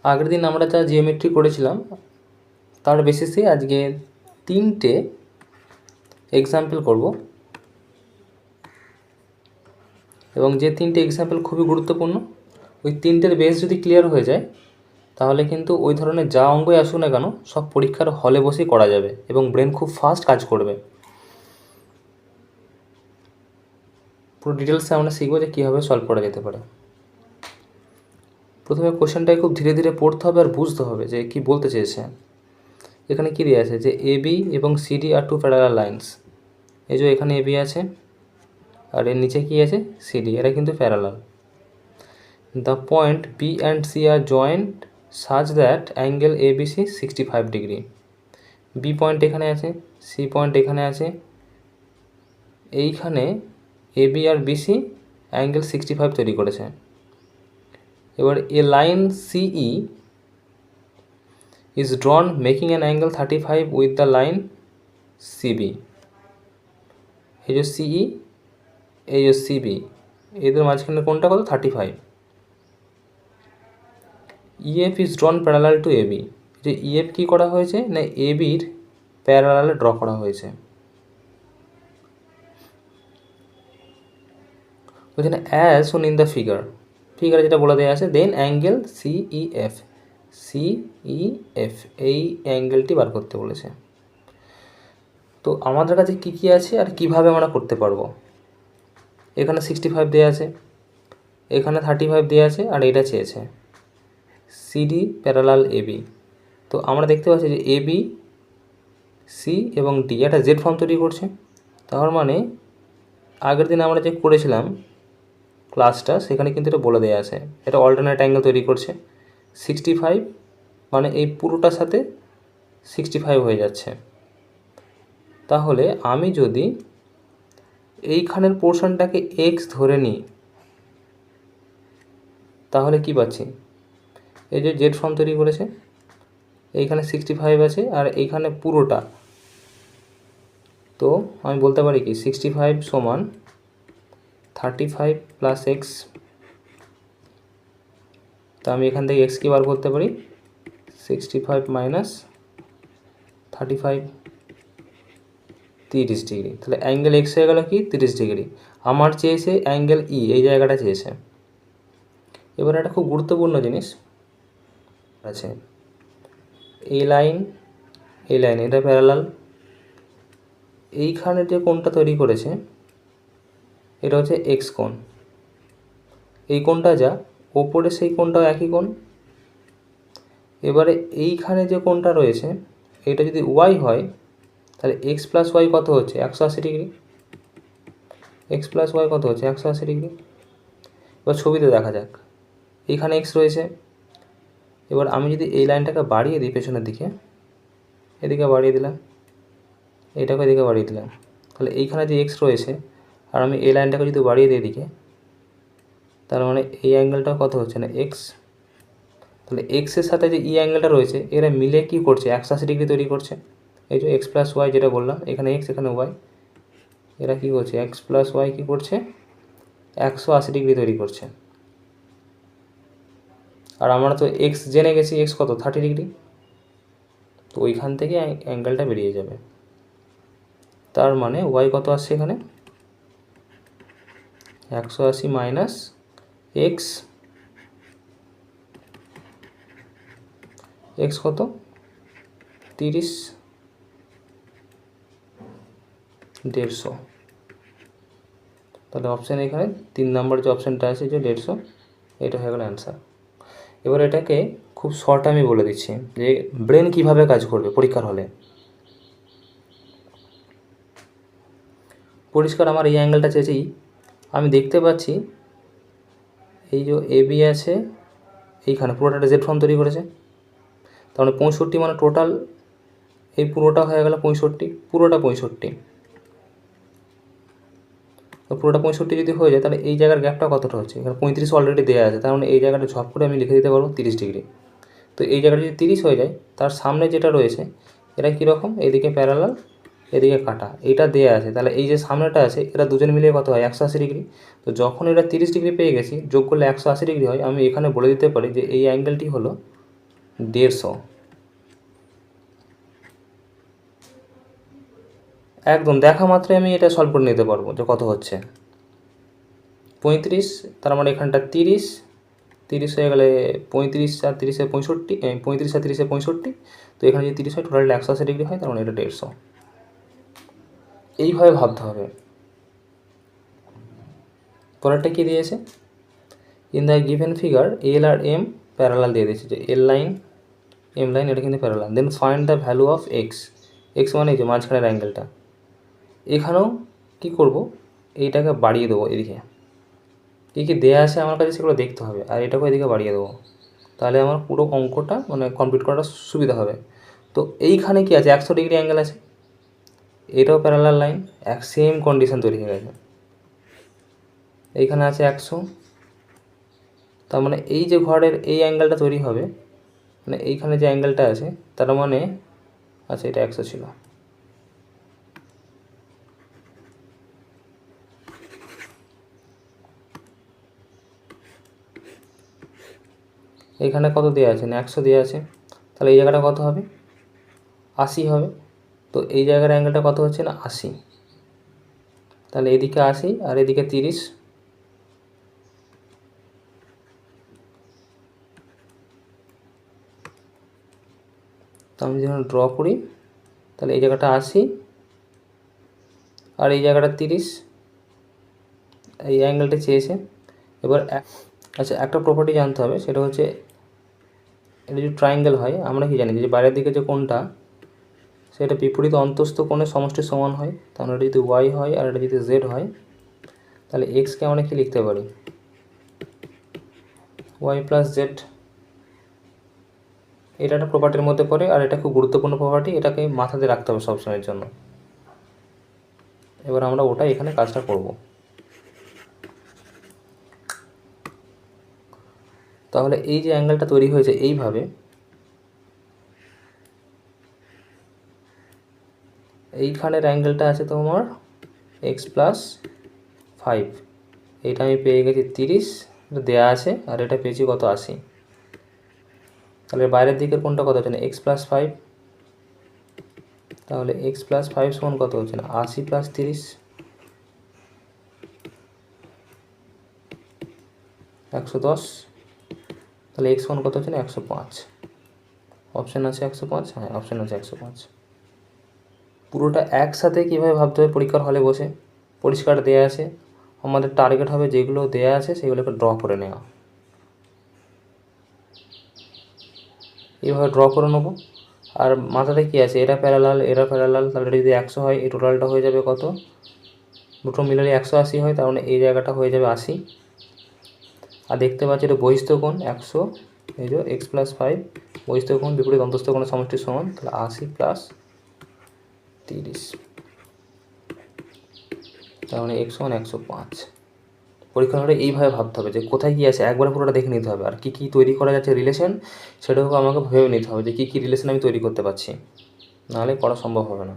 আগের দিন আমরা যা জিওমেট্রি করেছিলাম তার বেসিসে আজকে 3টে এক্সাম্পল করব, এবং যে 3টে এক্সাম্পল খুবই গুরুত্বপূর্ণ। ওই 3টের বেস যদি ক্লিয়ার হয়ে যায় তাহলে কিন্তু ওই ধরনের যা অঙ্কই আসুক না কেন সব পরীক্ষার হলে বসেই করা যাবে এবং ব্রেন খুব ফাস্ট কাজ করবে। পুরো ডিটেলসে আমরা শিখবো যে কীভাবে সলভ করা যেতে পারে। প্রথমে কোশ্চেনটাকে খুব ধীরে ধীরে পড়তে হবে আর বুঝতে হবে যে কী বলতে চেয়েছে। এখানে কী দেওয়া আছে যে এবি এবং সিডি আর টু প্যারালাল লাইন্স। এই যে এখানে এবি আছে আর এর নিচে কী আছে সিডি, এরা কিন্তু parallel. The point B and C are joined such that angle ABC 65 degree. B point এখানে আছে, সি পয়েন্ট এখানে আছে, এইখানে এবি আর বিসি অ্যাঙ্গেল 65 তৈরি করেছে। এবার এ লাইন সিই is drawn making an angle 35 with the line CB। এই যে সিই, এই যে সিবি, এদের মাঝখানে কোনটা কত 35। EF is drawn parallel to AB. যে ইএফ কী করা হয়েছে না এবির প্যারালালে ড্র করা হয়েছে। ওইখানে অ্যাজ শোন ইন দ্য ফিগারে যেটা বলে দেওয়া আছে, দেন অ্যাঙ্গেল সিইএফ, সিইএফ এই অ্যাঙ্গেলটি বার করতে বলেছে। তো আমাদের কাছে কী কী আছে আর কিভাবে আমরা করতে পারবো। এখানে 65 দেওয়া আছে, এখানে 35 দেওয়া আছে, আর এটা চেয়েছে সিডি প্যারালাল এবি। তো আমরা দেখতে পাচ্ছি যে এবি, সি এবং ডি একটা জেড ফর্ম তৈরি করছে। তার মানে আগের দিন আমরা যে করেছিলাম ক্লাসটা সেখানে কিন্তু এটা বলে দেওয়া আছে, এটা অল্টারনেট অ্যাঙ্গেল তৈরি করছে। 65 মানে এই পুরোটার সাথে 65 হয়ে যাচ্ছে। তাহলে আমি যদি এইখানের পোর্শনটাকে এক্স ধরে নিই তাহলে কি পাচ্ছি, এই যে জেড ফর্ম তৈরি করেছে, এইখানে 65 আছে আর এইখানে পুরোটা। তো আমি বলতে পারি কি 65 সমান 35 প্লাস এক্স। তো আমি এখান থেকে এক্স কি বার করতে পারি 65 মাইনাস 35, 30 ডিগ্রি। তাহলে অ্যাঙ্গেল এক্স হয়ে গেল কি 30 ডিগ্রি। আমার চেয়েছে অ্যাঙ্গেল ই, এই জায়গাটা চেয়েছে। এবার একটা খুব গুরুত্বপূর্ণ জিনিস আছে, এই লাইন এটা প্যারালাল। এইখানে যে কোণটা তৈরি করেছে এটা হচ্ছে এক্স কোণ, এই কোণটা যা ওপরে সেই কোণটাও একই কোণ। এবারে এইখানে যে কোণটা রয়েছে এটা যদি ওয়াই হয় তাহলে এক্স প্লাস ওয়াই কত হচ্ছে 180 ডিগ্রি। এক্স প্লাস ওয়াই কত হচ্ছে 180 ডিগ্রি। এবার ছবিতে দেখা যাক, এইখানে এক্স রয়েছে। এবার আমি যদি এই লাইনটাকে বাড়িয়ে দিই পেছনের দিকে, এদিকে বাড়িয়ে দিলাম, এইটাকে এদিকে বাড়িয়ে দিলাম, তাহলে এইখানে যে এক্স রয়েছে আর আমি এই লাইনটাকে যদি বাড়িয়ে দিই এদিকে, তার মানে এই অ্যাঙ্গেলটা কত হচ্ছে না এক্স। তাহলে এক্সের সাথে যে ই অ্যাঙ্গেলটা রয়েছে এরা মিলে কি করছে 180 ডিগ্রি তৈরি করছে। এই যে এক্স প্লাস ওয়াই যেটা বললাম, এখানে এক্স এখানে ওয়াই, এরা কী করছে এক্স প্লাস ওয়াই কী করছে 180 ডিগ্রি তৈরি করছে। আর আমরা তো এক্স জেনে গেছি, এক্স কত 30 ডিগ্রি। তো ওইখান থেকে অ্যাঙ্গেলটা বেরিয়ে যাবে। তার মানে ওয়াই কত আসছে এখানে 180 মাইনাস এক্স, এক্স কত 30, 150। তাহলে অপশান এখানে 3 নম্বর যে অপশানটা আছে যে 150, এটা হয়ে গেল অ্যান্সার। এবার এটাকে খুব শর্ট আমি বলে দিচ্ছি যে ব্রেন কিভাবে কাজ করবে পরীক্ষার হলে। পরিষ্কার আমার এই অ্যাঙ্গেলটা চেয়েছি, আমি দেখতে পাচ্ছি এই যে এবি আছে এইখানে পুরোটা জেড ফর্ম তৈরি করেছে। তার মানে 65 মানে টোটাল এই পুরোটা হয়ে গেল 65, পুরোটা 65। তো পুরোটা 65 যদি হয়ে যায় তাহলে এই জায়গার গ্যাপটা কতটা হচ্ছে, এখানে 35 অলরেডি দেওয়া আছে, তার মানে এই জায়গাটা ঝপ করে আমি লিখে দিতে পারবো 30 ডিগ্রি। তো এই জায়গাটা যদি 30 হয়ে যায় তার সামনে যেটা রয়েছে এরা কীরকম, এইদিকে প্যারালাল এদিকে কাটা, এটা দেয়া আছে, তাহলে এই যে সামনেটা আছে এরা দুজন মিলিয়ে কত হয় 180 ডিগ্রি। তো যখন এটা 30 ডিগ্রি পেয়ে গেছি, যোগ করলে 180 ডিগ্রি হয়, আমি এখানে বলে দিতে পারি যে এই অ্যাঙ্গেলটি হলো 150। একদম দেখা মাত্রই আমি এটা সলভ করে নিতে পারবো যে কত হচ্ছে। 35, তার মানে এখানটা 30, 30 হয়ে গেলে 35 আর 30-এ 65, 35 আর 30-এ 65, তো এখানে যদি 30 হয় টোটালটা 180 ডিগ্রি হয়, তার মানে এটা 150। এইভাবে ভাবতে হবে। পরেরটা কী দিয়েছে, in the given figure L আর এম প্যারালাল দিয়ে দিয়েছে, যে এল লাইন এম লাইন এটা কিন্তু parallel. Then find the value of x, x মানে এই যে মাঝখানের অ্যাঙ্গেলটা। এখানেও কী করব, এইটাকে বাড়িয়ে দেবো, এদিকে কী কী দেওয়া আছে আমার কাছে সেগুলো দেখতে হবে, আর এটাকেও এদিকে বাড়িয়ে দেবো, তাহলে আমার পুরো অঙ্কটা মানে কমপ্লিট করাটা সুবিধা হবে। তো এইখানে কি আছে, 100 ডিগ্রি অ্যাঙ্গেল আছে, এটাও প্যারালাল লাইন, এক সেম কন্ডিশন তৈরি হয়ে গেছে। এইখানে আছে 100, তার মানে এই যে ঘরের এই অ্যাঙ্গেলটা তৈরি হবে, মানে এইখানে যে অ্যাঙ্গেলটা আছে তার মানে আচ্ছা এটা 100 ছিল, এইখানে কত দেওয়া আছে না 100 দেওয়া আছে, তাহলে এই জায়গাটা কত হবে 80 হবে। তো এই জায়গার অ্যাঙ্গেলটা কত হচ্ছে না 80, তাহলে এদিকে 80 আর এদিকে 30, তো আমি যখন ড্র করি তাহলে এই জায়গাটা 80 আর এই জায়গাটা 30, এই অ্যাঙ্গেলটা চেয়েছে। এবার আচ্ছা একটা প্রপার্টি জানতে হবে, সেটা হচ্ছে এটা যদি ট্রায়াঙ্গেল হয় আমরা কি জানি যে বাইরের দিকে যে কোণটা সেটা বিপরীত অন্তস্থ কোণের সমষ্টির সমান হয়। তাহলে এটা যদি ওয়াই হয় আর এটা যদি জেড হয়, তাহলে এক্সকে আমরা কি লিখতে পারি ওয়াই প্লাস জেড। এটা একটা প্রপার্টির মধ্যে পড়ে, আর এটা খুব গুরুত্বপূর্ণ প্রপার্টি, এটাকে মাথাতে রাখতে হবে সবসময়ের জন্য। এবার আমরা ওটা এখানে কাজটা করব। তাহলে এই যে অ্যাঙ্গেলটা তৈরি হয়েছে এইভাবে, এইখানের অ্যাঙ্গেলটা আছে তোমার এক্স প্লাস 5, এইটা আমি পেয়ে গেছি 30, এটা দেওয়া আছে, আর এটা পেয়েছি কত 80, তাহলে বাইরের দিকের কোণটা কত হচ্ছে না এক্স প্লাস 5, তাহলে এক্স প্লাস 5 সমান কত হচ্ছে না 80 প্লাস 30, 110, তাহলে এক্স সমান কত হচ্ছে না 105। অপশান আছে 105, হ্যাঁ অপশান আছে 105। পুরোটা একসাথে কীভাবে ভাবতে হবে পরীক্ষার হলে বসে, পরিষ্কার দেয়া আছে, আমাদের টার্গেট হবে যেগুলো দেয়া আছে সেগুলোকে ড্র করে নেওয়া। এইভাবে ড্র করে নেবো, আর মাথাতে কী আছে এরা প্যারালাল এরা প্যারালাল, তাহলে এটা যদি 100 হয় এই টোটালটা হয়ে যাবে কত, দুটো মিলালে 180 হয়, তার মানে এই জায়গাটা হয়ে যাবে 80। আর দেখতে পাচ্ছি এটা বহিস্থ কোণ 100, এই যে এক্স প্লাস 5 বহিস্থ কোণ বিপরীত অন্তস্থ কোণের সমষ্টির সমান, তাহলে 80 প্লাস 30, তার মানে এক্স সমান 105। পরীক্ষার হলে এইভাবে ভাবতে হবে যে কোথায় কী আছে, একবার পুরোটা দেখে নিতে হবে, আর কী কী তৈরি করা যাচ্ছে রিলেশন সেটাও আমাকে ভেবে নিতে হবে যে কী কী রিলেশন আমি তৈরি করতে পারছি, নাহলে করা সম্ভব হবে না।